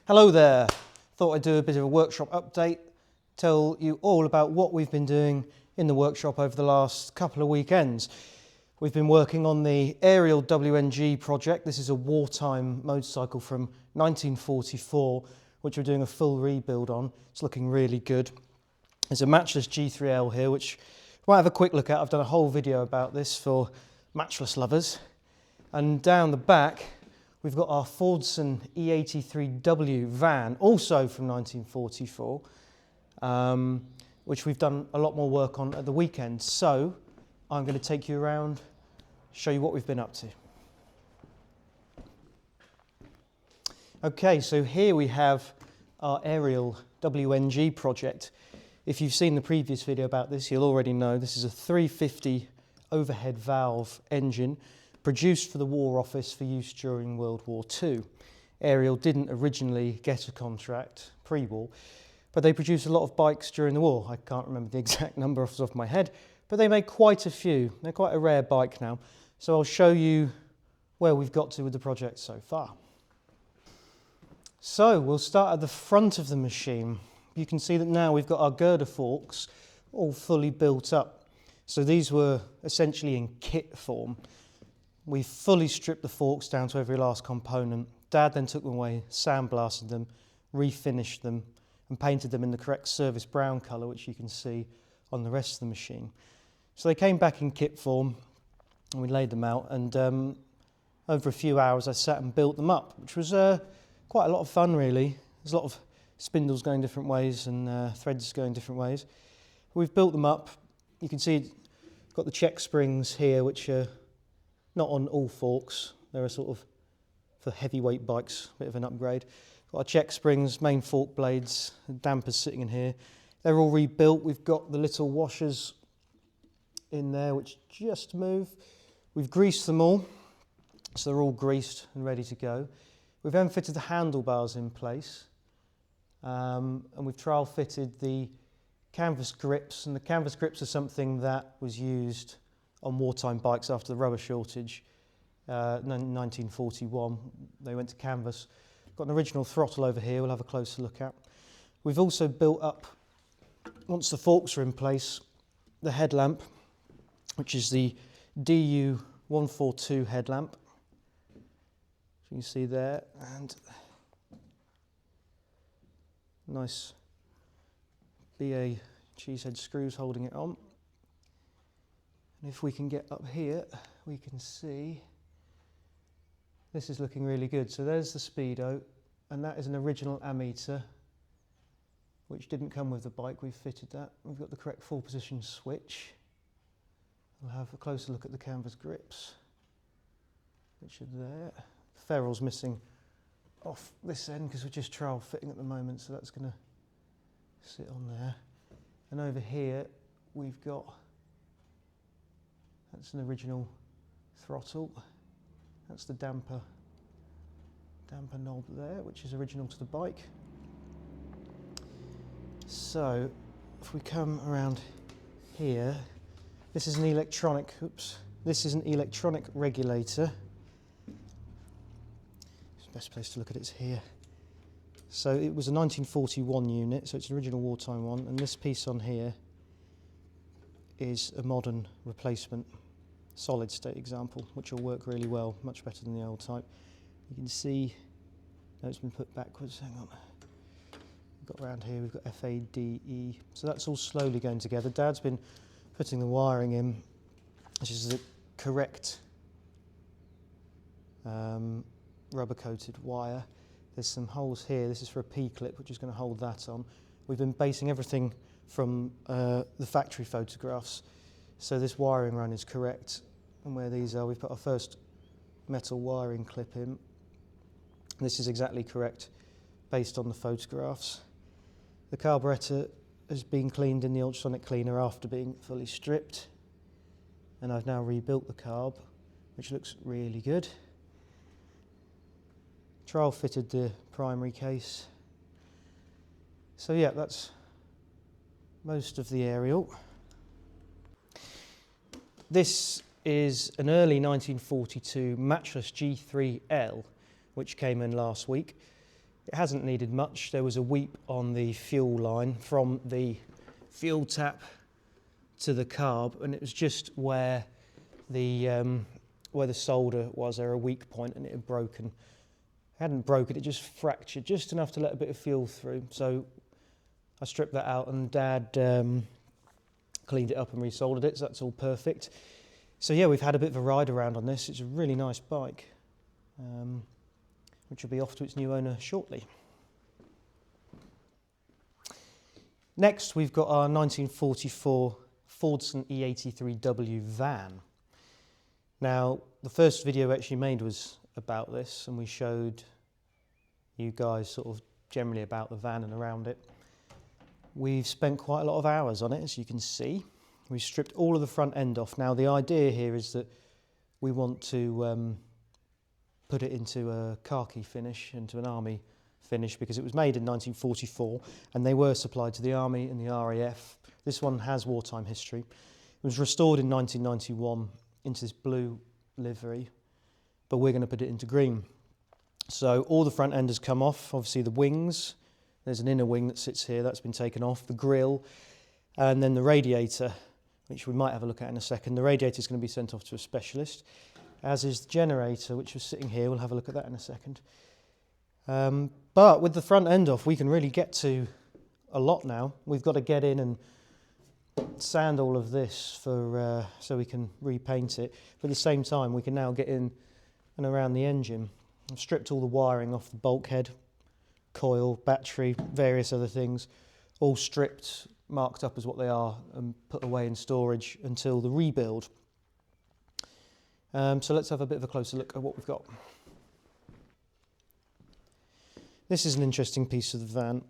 Hello there. Thought I'd do a bit of a workshop update, tell you all about what we've been doing in the workshop over the last couple of weekends. We've been working on the Ariel WNG project. This is a wartime motorcycle from 1944, which we're doing a full rebuild on. It's looking really good. There's a Matchless G3L here, which you might have a quick look at. I've done a whole video about this for matchless lovers. And down the back, we've got our Fordson E83W van, also from 1944, which we've done a lot more work on at the weekend. So I'm going to take you around, show you what we've been up to. Okay, so here we have our Ariel WNG project. If you've seen the previous video about this, you'll already know this is a 350 overhead valve engine produced for the War Office for use during World War II. Ariel didn't originally get a contract pre-war, but they produced a lot of bikes during the war. I can't remember the exact number off the top of my head, but they made quite a few. They're quite a rare bike now. So I'll show you where we've got to with the project so far. So we'll start at the front of the machine. You can see that now we've got our girder forks all fully built up. So these were essentially in kit form. We fully stripped the forks down to every last component. Dad then took them away, sandblasted them, refinished them, and painted them in the correct service brown colour, which you can see on the rest of the machine. So they came back in kit form, and we laid them out, and over a few hours I sat and built them up, which was quite a lot of fun really. There's a lot of spindles going different ways and threads going different ways. We've built them up. You can see got the check springs here, which are not on all forks. They're a sort of, for heavyweight bikes, a bit of an upgrade. Got our check springs, main fork blades, dampers sitting in here. They're all rebuilt. We've got the little washers in there, which just move. We've greased them all, so they're all greased and ready to go. We've then fitted the handlebars in place, and we've trial fitted the canvas grips, and the canvas grips are something that was used on wartime bikes after the rubber shortage. In 1941, they went to canvas. Got an original throttle over here we'll have a closer look at. We've also built up, once the forks are in place, the headlamp, which is the DU142 headlamp. So you can see there, and nice BA cheesehead screws holding it on. And if we can get up here, we can see this is looking really good. So there's the speedo, and that is an original ammeter, which didn't come with the bike. We've fitted that. We've got the correct full position switch. We'll have a closer look at the canvas grips, which are there. The ferrule's missing off this end because we're just trial fitting at the moment, so that's going to sit on there. And over here we've got, that's an original throttle. That's the damper knob there, which is original to the bike. So if we come around here, this is an electronic, this is an electronic regulator. The best place to look at it is here. So it was a 1941 unit, so it's an original wartime one, and this piece on here is a modern replacement solid state example, which will work really well, much better than the old type. You can see, no, it's been put backwards, hang on. We've got around here, we've got FADE, so that's all slowly going together. Dad's been putting the wiring in, which is the correct rubber coated wire. There's some holes here. This is for a P-clip, which is going to hold that on. We've been basing everything from the factory photographs, so this wiring run is correct. And where these are, we've put our first metal wiring clip in. This is exactly correct, based on the photographs. The carburettor has been cleaned in the ultrasonic cleaner after being fully stripped. And I've now rebuilt the carb, which looks really good. Trial fitted the primary case. So yeah, that's most of the Ariel. This is an early 1942 Matchless G3L, which came in last week. It hasn't needed much. There was a weep on the fuel line from the fuel tap to the carb, and it was just where the solder was there, a weak point, and it had broken. It hadn't broken, it just fractured just enough to let a bit of fuel through. So I stripped that out, and Dad cleaned it up and resoldered it, so that's all perfect. So yeah, we've had a bit of a ride around on this. It's a really nice bike, which will be off to its new owner shortly. Next, we've got our 1944 Fordson E83W van. Now, the first video we actually made was about this, and we showed you guys sort of generally about the van and around it. We've spent quite a lot of hours on it, as you can see. We've stripped all of the front end off. Now, the idea here is that we want to put it into a khaki finish, into an army finish, because it was made in 1944 and they were supplied to the army and the RAF. This one has wartime history. It was restored in 1991 into this blue livery, but we're going to put it into green. So all the front end has come off. Obviously the wings, there's an inner wing that sits here, that's been taken off, the grille, and then the radiator, which we might have a look at in a second. The radiator is going to be sent off to a specialist, as is the generator, which was sitting here. We'll have a look at that in a second. But with the front end off, we can really get to a lot now. We've got to get in and sand all of this for so we can repaint it. But at the same time, we can now get in and around the engine. I've stripped all the wiring off the bulkhead, coil, battery, various other things, all stripped, marked up as what they are and put away in storage until the rebuild. So let's have a bit of a closer look at what we've got. This is an interesting piece of the van.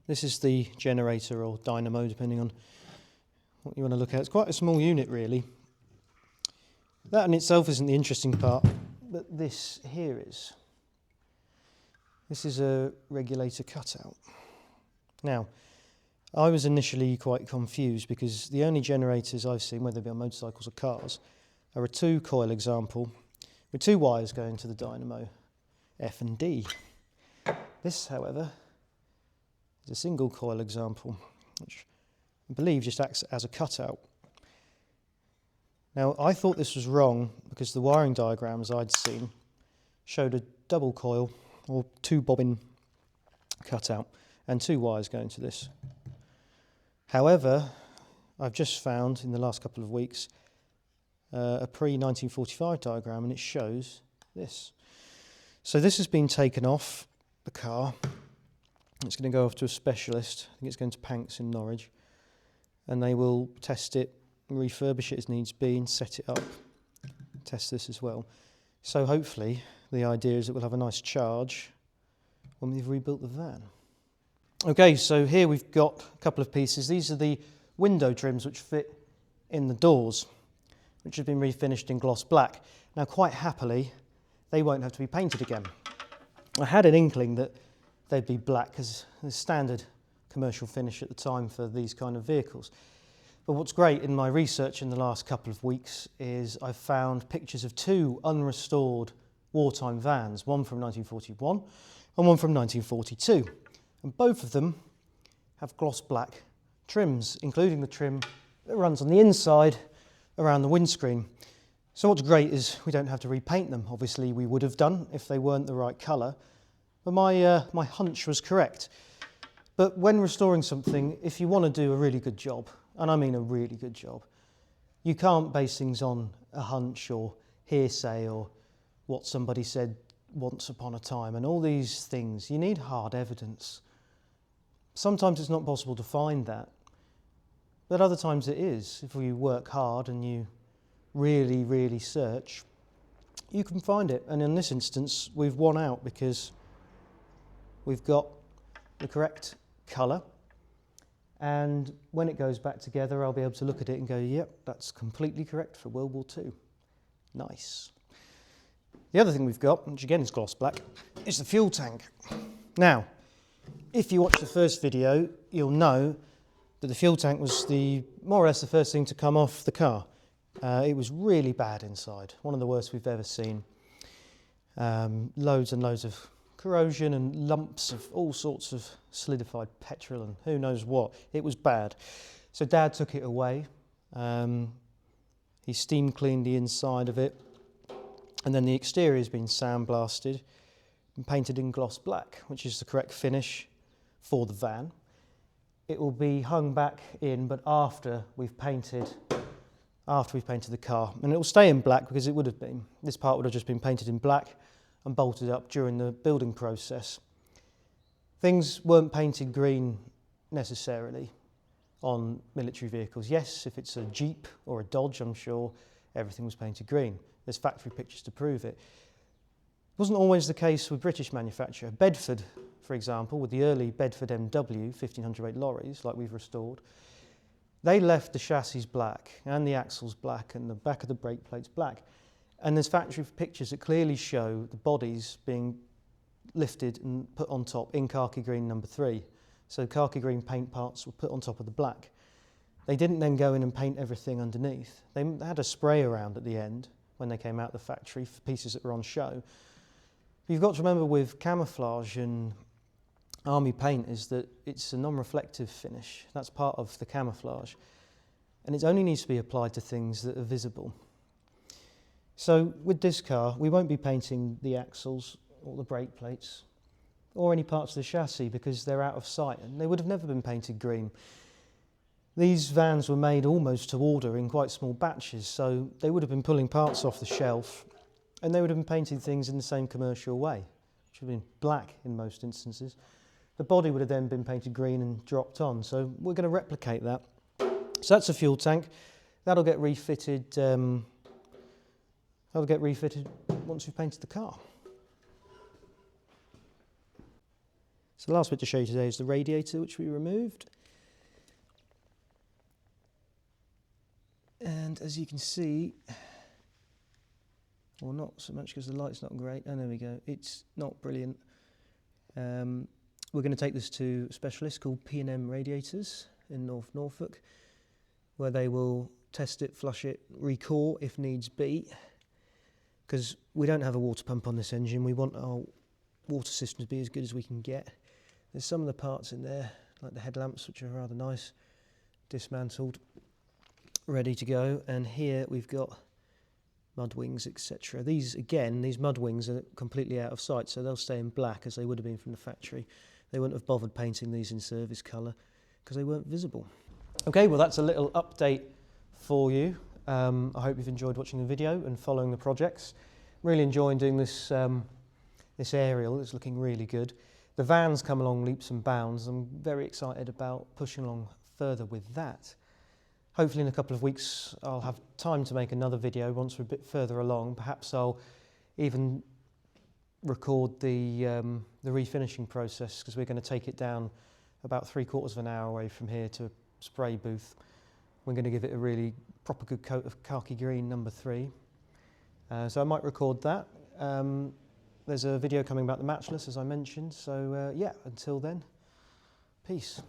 This is the generator or dynamo, depending on what you want to look at. It's quite a small unit, really. That in itself isn't the interesting part, but this here is. This is a regulator cutout. Now, I was initially quite confused because the only generators I've seen, whether they be on motorcycles or cars, are a 2-coil example with 2 wires going to the dynamo, F and D. This, however, is a single coil example, which I believe just acts as a cutout. Now, I thought this was wrong because the wiring diagrams I'd seen showed a double coil or 2-bobbin cutout and 2 wires going to this. However, I've just found in the last couple of weeks a pre-1945 diagram, and it shows this. So this has been taken off the car. It's going to go off to a specialist. I think it's going to Panks in Norwich, and they will test it, refurbish it as needs be, and set it up. Test this as well. So hopefully the idea is that we'll have a nice charge when we've rebuilt the van. Okay, so here we've got a couple of pieces. These are the window trims which fit in the doors, which have been refinished in gloss black. Now, quite happily, they won't have to be painted again. I had an inkling that they'd be black as a standard commercial finish at the time for these kind of vehicles. But what's great in my research in the last couple of weeks is I've found pictures of 2 unrestored wartime vans, one from 1941 and one from 1942. And both of them have gloss black trims, including the trim that runs on the inside around the windscreen. So what's great is we don't have to repaint them. Obviously we would have done if they weren't the right colour, but my hunch was correct. But when restoring something, if you want to do a really good job, and I mean a really good job, you can't base things on a hunch or hearsay or what somebody said once upon a time and all these things. You need hard evidence. Sometimes it's not possible to find that, but other times it is. If you work hard and you really, really search, you can find it. And in this instance, we've won out because we've got the correct colour, and when it goes back together, I'll be able to look at it and go, yep, that's completely correct for World War II. Nice. The other thing we've got, which again is gloss black, is the fuel tank. Now, if you watch the first video, you'll know that the fuel tank was more or less the first thing to come off the car. It was really bad inside, one of the worst we've ever seen. Loads and loads of corrosion and lumps of all sorts of solidified petrol and who knows what. It was bad. So Dad took it away. He steam cleaned the inside of it, and then the exterior has been sandblasted and painted in gloss black, which is the correct finish for the van. It will be hung back in, but after we've painted the car, and it will stay in black because it would have been. This part would have just been painted in black and bolted up during the building process. Things weren't painted green necessarily on military vehicles. Yes, if it's a Jeep or a Dodge, I'm sure everything was painted green. There's factory pictures to prove it. It wasn't always the case with British manufacture. Bedford, for example, with the early Bedford MW 1500 lorries, like we've restored, they left the chassis black and the axles black and the back of the brake plates black. And there's factory pictures that clearly show the bodies being lifted and put on top in khaki green number 3. So khaki green paint parts were put on top of the black. They didn't then go in and paint everything underneath. They had a spray around at the end when they came out of the factory for pieces that were on show. But you've got to remember with camouflage and army paint is that it's a non-reflective finish. That's part of the camouflage. And it only needs to be applied to things that are visible. So with this car, we won't be painting the axles or the brake plates or any parts of the chassis because they're out of sight and they would have never been painted green. These vans were made almost to order in quite small batches, so they would have been pulling parts off the shelf and they would have been painting things in the same commercial way, which would have been black in most instances. The body would have then been painted green and dropped on, so we're going to replicate that. So that's a fuel tank. That'll get refitted. Once we've painted the car. So the last bit to show you today is the radiator, which we removed. And as you can see, well, not so much because the light's not great. Oh, there we go. It's not brilliant. We're going to take this to a specialist called P&M Radiators in North Norfolk, where they will test it, flush it, recore if needs be, because we don't have a water pump on this engine. We want our water system to be as good as we can get. There's some of the parts in there, like the headlamps, which are rather nice, dismantled, ready to go. And here we've got mud wings, etc. These mud wings are completely out of sight, so they'll stay in black as they would have been from the factory. They wouldn't have bothered painting these in service colour because they weren't visible. Okay, well that's a little update for you. I hope you've enjoyed watching the video and following the projects. Really enjoying doing this, this Ariel. It's looking really good. The van's come along leaps and bounds. I'm very excited about pushing along further with that. Hopefully in a couple of weeks I'll have time to make another video once we're a bit further along. Perhaps I'll even record the refinishing process, because we're going to take it down about 3/4 of an hour away from here to a spray booth. We're going to give it a really proper good coat of khaki green number 3. So I might record that. There's a video coming about the Matchless, as I mentioned. So yeah, until then, peace.